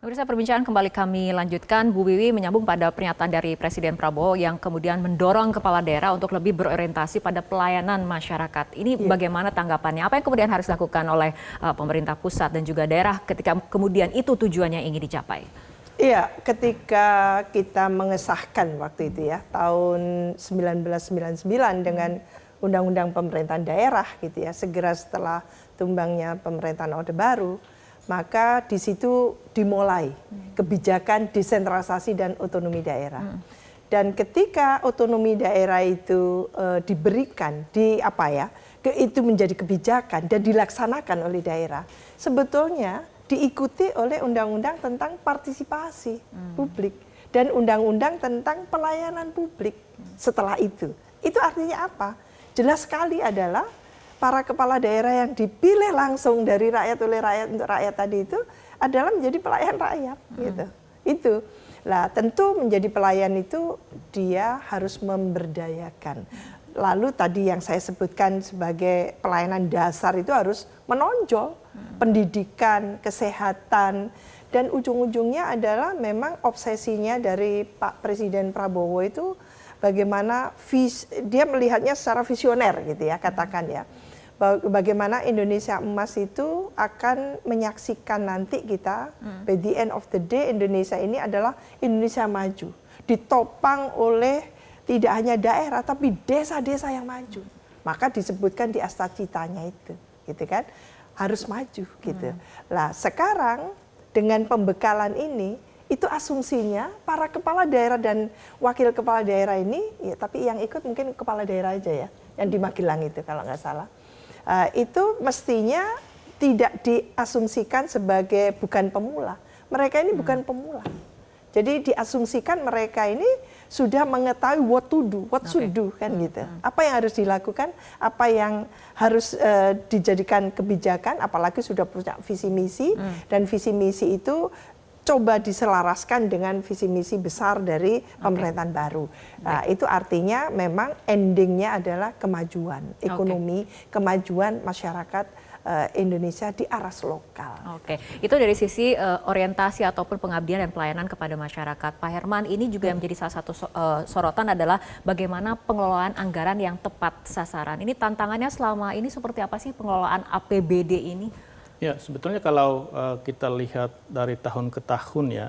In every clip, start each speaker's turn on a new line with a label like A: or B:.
A: Pemirsa, perbincangan kembali kami lanjutkan. Bu Wiwi menyambung pada pernyataan dari Presiden Prabowo yang kemudian mendorong kepala daerah untuk lebih berorientasi pada pelayanan masyarakat. Ini bagaimana tanggapannya? Apa yang kemudian harus dilakukan oleh pemerintah pusat dan juga daerah ketika kemudian itu tujuannya ingin dicapai?
B: Iya, ketika kita mengesahkan waktu itu ya, tahun 1999 dengan Undang-Undang Pemerintahan Daerah gitu ya, segera setelah tumbangnya pemerintahan Orde Baru, maka di situ dimulai kebijakan desentralisasi dan otonomi daerah. Dan ketika otonomi daerah itu diberikan, itu menjadi kebijakan dan dilaksanakan oleh daerah, sebetulnya diikuti oleh undang-undang tentang partisipasi publik dan undang-undang tentang pelayanan publik setelah itu. Itu artinya apa? Jelas sekali adalah para kepala daerah yang dipilih langsung dari rakyat oleh rakyat untuk rakyat tadi itu adalah menjadi pelayan rakyat gitu. Itu. Lah tentu menjadi pelayan itu dia harus memberdayakan. Lalu tadi yang saya sebutkan sebagai pelayanan dasar itu harus menonjol pendidikan, kesehatan, dan ujung-ujungnya adalah memang obsesinya dari Pak Presiden Prabowo itu bagaimana dia melihatnya secara visioner gitu ya, katakan ya. Bagaimana Indonesia emas itu akan menyaksikan nanti kita by the end of the day Indonesia ini adalah Indonesia maju, ditopang oleh tidak hanya daerah tapi desa-desa yang maju. Maka disebutkan di Astacitanya itu, gitu kan, harus maju gitu. Lah sekarang dengan pembekalan ini, itu asumsinya para kepala daerah dan wakil kepala daerah ini, ya, tapi yang ikut mungkin kepala daerah aja ya, yang di Magelang itu kalau nggak salah. Itu mestinya tidak diasumsikan sebagai bukan pemula. Mereka ini bukan pemula. Jadi diasumsikan mereka ini sudah mengetahui what to do, what should do kan gitu. Apa yang harus dilakukan, apa yang harus dijadikan kebijakan, apalagi sudah punya visi misi dan visi misi itu coba diselaraskan dengan visi misi besar dari pemerintahan baru. Nah, itu artinya memang endingnya adalah kemajuan ekonomi, kemajuan masyarakat Indonesia di aras lokal.
A: Oke, itu dari sisi orientasi ataupun pengabdian dan pelayanan kepada masyarakat. Pak Herman, ini juga yang menjadi salah satu sorotan adalah bagaimana pengelolaan anggaran yang tepat sasaran. Ini tantangannya selama ini seperti apa sih pengelolaan APBD ini?
C: Ya, sebetulnya kalau kita lihat dari tahun ke tahun ya,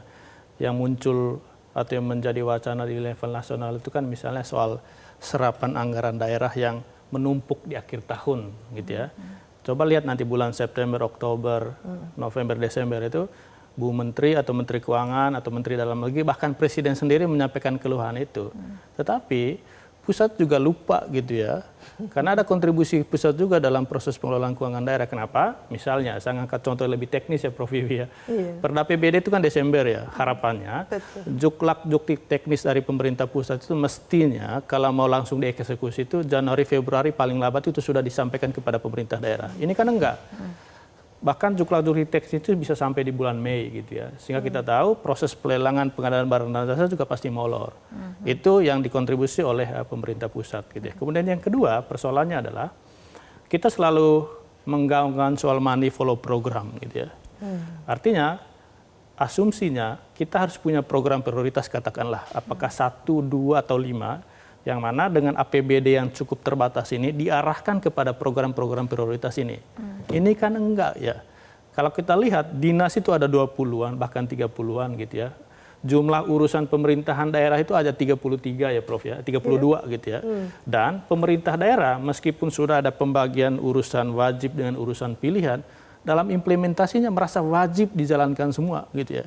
C: yang muncul atau yang menjadi wacana di level nasional itu kan misalnya soal serapan anggaran daerah yang menumpuk di akhir tahun gitu ya. Coba lihat nanti bulan September, Oktober, November, Desember itu Bu Menteri atau Menteri Keuangan atau Menteri Dalam Negeri bahkan Presiden sendiri menyampaikan keluhan itu. Tetapi pusat juga lupa gitu ya, karena ada kontribusi pusat juga dalam proses pengelolaan keuangan daerah. Kenapa? Misalnya, saya angkat contoh lebih teknis ya Prof. Wiwi ya. Perda APBD itu kan Desember ya, harapannya. Juklak-juklik teknis dari pemerintah pusat itu mestinya kalau mau langsung dieksekusi itu Januari, Februari paling lambat itu sudah disampaikan kepada pemerintah daerah. Ini kan enggak. Bahkan juklak-juklik teks itu bisa sampai di bulan Mei gitu ya. Sehingga kita tahu proses pelelangan pengadaan barang dan jasa juga pasti molor. Itu yang dikontribusi oleh pemerintah pusat gitu ya. Kemudian yang kedua persoalannya adalah kita selalu menggaungkan soal money follow program gitu ya. Artinya asumsinya kita harus punya program prioritas katakanlah apakah 1, 2 atau 5 yang mana dengan APBD yang cukup terbatas ini diarahkan kepada program-program prioritas ini. Ini kan enggak ya. Kalau kita lihat dinas itu ada 20-an bahkan 30-an gitu ya. Jumlah urusan pemerintahan daerah itu ada 33 ya Prof ya, 32 gitu ya. Dan pemerintah daerah meskipun sudah ada pembagian urusan wajib dengan urusan pilihan, dalam implementasinya merasa wajib dijalankan semua gitu ya.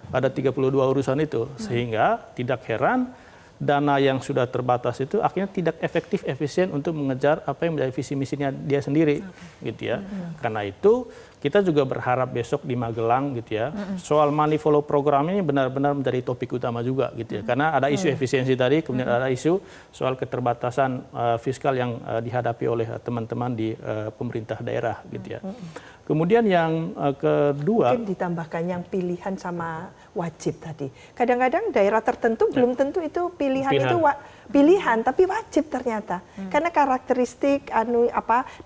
C: Ada 32 urusan itu sehingga tidak heran dana yang sudah terbatas itu akhirnya tidak efektif efisien untuk mengejar apa yang menjadi visi misinya dia sendiri gitu ya. Karena itu kita juga berharap besok di Magelang gitu ya soal money follow program ini benar-benar menjadi topik utama juga gitu ya. Karena ada isu efisiensi tadi, kemudian ada isu soal keterbatasan fiskal yang dihadapi oleh teman-teman di pemerintah daerah gitu ya. Kemudian yang kedua,
B: mungkin ditambahkan yang pilihan sama wajib tadi. Kadang-kadang daerah tertentu belum tentu itu pilihan. Itu pilihan tapi wajib ternyata. Karena karakteristik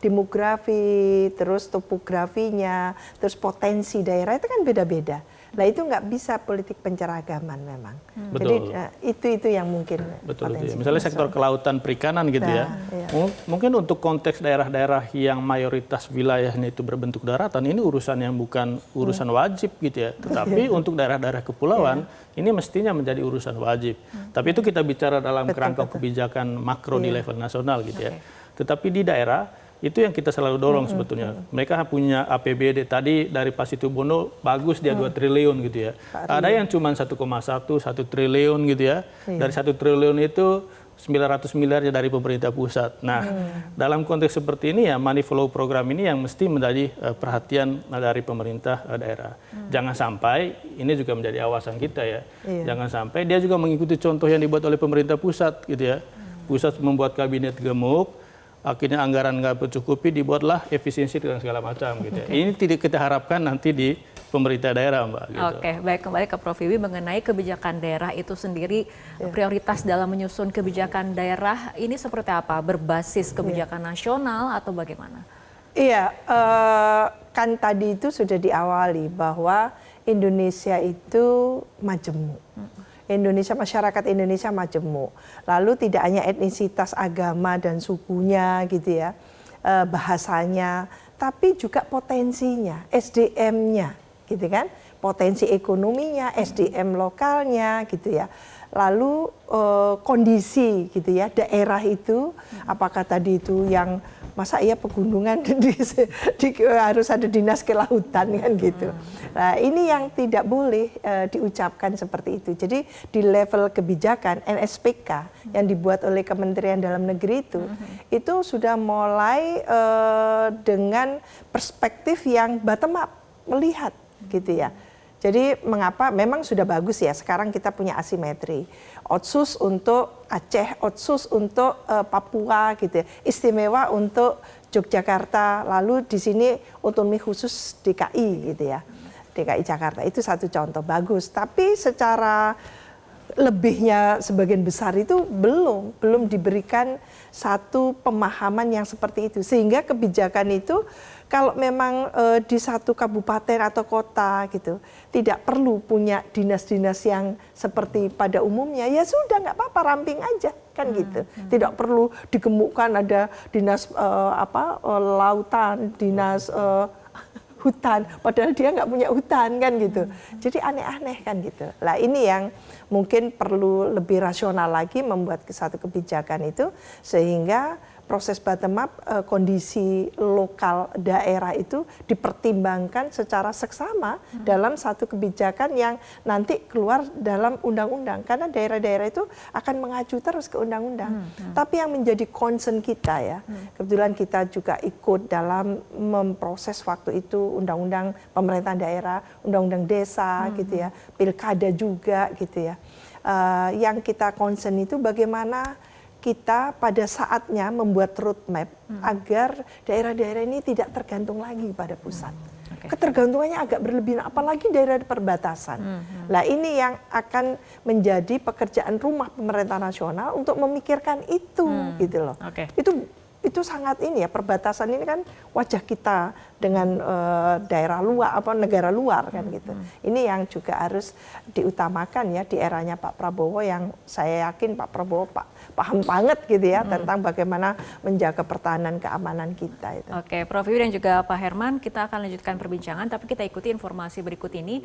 B: demografi, terus topografinya, terus potensi daerah itu kan beda-beda. Nah itu nggak bisa politik penceragaman memang.
C: Betul.
B: Jadi itu yang mungkin
C: Betul,
B: potensi.
C: misalnya sektor kelautan perikanan gitu ya.
B: iya.
C: Mungkin untuk konteks daerah-daerah yang mayoritas wilayahnya itu berbentuk daratan, ini urusan yang bukan urusan wajib gitu ya. Tetapi untuk daerah-daerah kepulauan, ini mestinya menjadi urusan wajib. Tapi itu kita bicara dalam kerangka kebijakan makro di level nasional gitu ya. Tetapi di daerah, itu yang kita selalu dorong sebetulnya. Mereka punya APBD tadi dari Pak Situbondo bagus dia 2 triliun gitu ya. Ada yang cuma 1,1 triliun gitu ya. Dari 1 triliun itu 900 miliarnya dari pemerintah pusat. Nah, dalam konteks seperti ini ya money flow program ini yang mesti menjadi perhatian dari pemerintah daerah. Jangan sampai ini juga menjadi awasan kita ya. Jangan sampai dia juga mengikuti contoh yang dibuat oleh pemerintah pusat gitu ya. Pusat membuat kabinet gemuk, akhirnya anggaran nggak mencukupi, dibuatlah efisiensi dengan segala macam gitu ya. Ini tidak kita harapkan nanti di pemerintah daerah, Mbak. Gitu.
A: Oke, baik, kembali ke Prof. Wiwi mengenai kebijakan daerah itu sendiri, prioritas dalam menyusun kebijakan daerah ini seperti apa? Berbasis kebijakan nasional atau bagaimana?
B: Iya, kan tadi itu sudah diawali bahwa Indonesia itu majemuk. Masyarakat Indonesia majemuk. Lalu tidak hanya etnisitas agama dan sukunya gitu ya, bahasanya, tapi juga potensinya, SDM-nya gitu kan, potensi ekonominya, SDM lokalnya gitu ya. Lalu kondisi gitu ya, daerah itu, apakah tadi itu yang masa iya pegunungan harus ada dinas kelautan kan gitu. Nah ini yang tidak boleh diucapkan seperti itu. Jadi di level kebijakan NSPK yang dibuat oleh Kementerian Dalam Negeri itu sudah mulai dengan perspektif yang bottom up, melihat gitu ya. Jadi mengapa memang sudah bagus ya sekarang kita punya asimetri. Otsus untuk Aceh, Otsus untuk Papua gitu ya. Istimewa untuk Yogyakarta, lalu di sini otonomi khusus DKI gitu ya. DKI Jakarta itu satu contoh bagus, tapi secara lebihnya sebagian besar itu belum diberikan satu pemahaman yang seperti itu, sehingga kebijakan itu kalau memang di satu kabupaten atau kota gitu tidak perlu punya dinas-dinas yang seperti pada umumnya, ya sudah nggak apa-apa, ramping aja kan gitu. Tidak perlu digemukkan ada dinas lautan, dinas hutan, padahal dia nggak punya hutan kan gitu. Jadi aneh-aneh kan gitu. Lah ini yang mungkin perlu lebih rasional lagi membuat satu kebijakan itu, sehingga proses bottom up, kondisi lokal daerah itu dipertimbangkan secara seksama dalam satu kebijakan yang nanti keluar dalam undang-undang. Karena daerah-daerah itu akan mengacu terus ke undang-undang. Tapi yang menjadi concern kita ya, kebetulan kita juga ikut dalam memproses waktu itu undang-undang pemerintahan daerah, undang-undang desa gitu ya, pilkada juga gitu ya. Yang kita concern itu bagaimana kita pada saatnya membuat roadmap agar daerah-daerah ini tidak tergantung lagi pada pusat. Ketergantungannya agak berlebihan, apalagi daerah perbatasan. Nah ini yang akan menjadi pekerjaan rumah pemerintah nasional untuk memikirkan itu, gitu loh. Itu sangat ini ya, perbatasan ini kan wajah kita dengan daerah luar, negara luar kan gitu. Ini yang juga harus diutamakan ya di eranya Pak Prabowo, yang saya yakin Pak Prabowo paham banget gitu ya tentang bagaimana menjaga pertahanan keamanan kita itu.
A: Oke, Prof. Wiwi dan juga Pak Herman, kita akan lanjutkan perbincangan, tapi kita ikuti informasi berikut ini.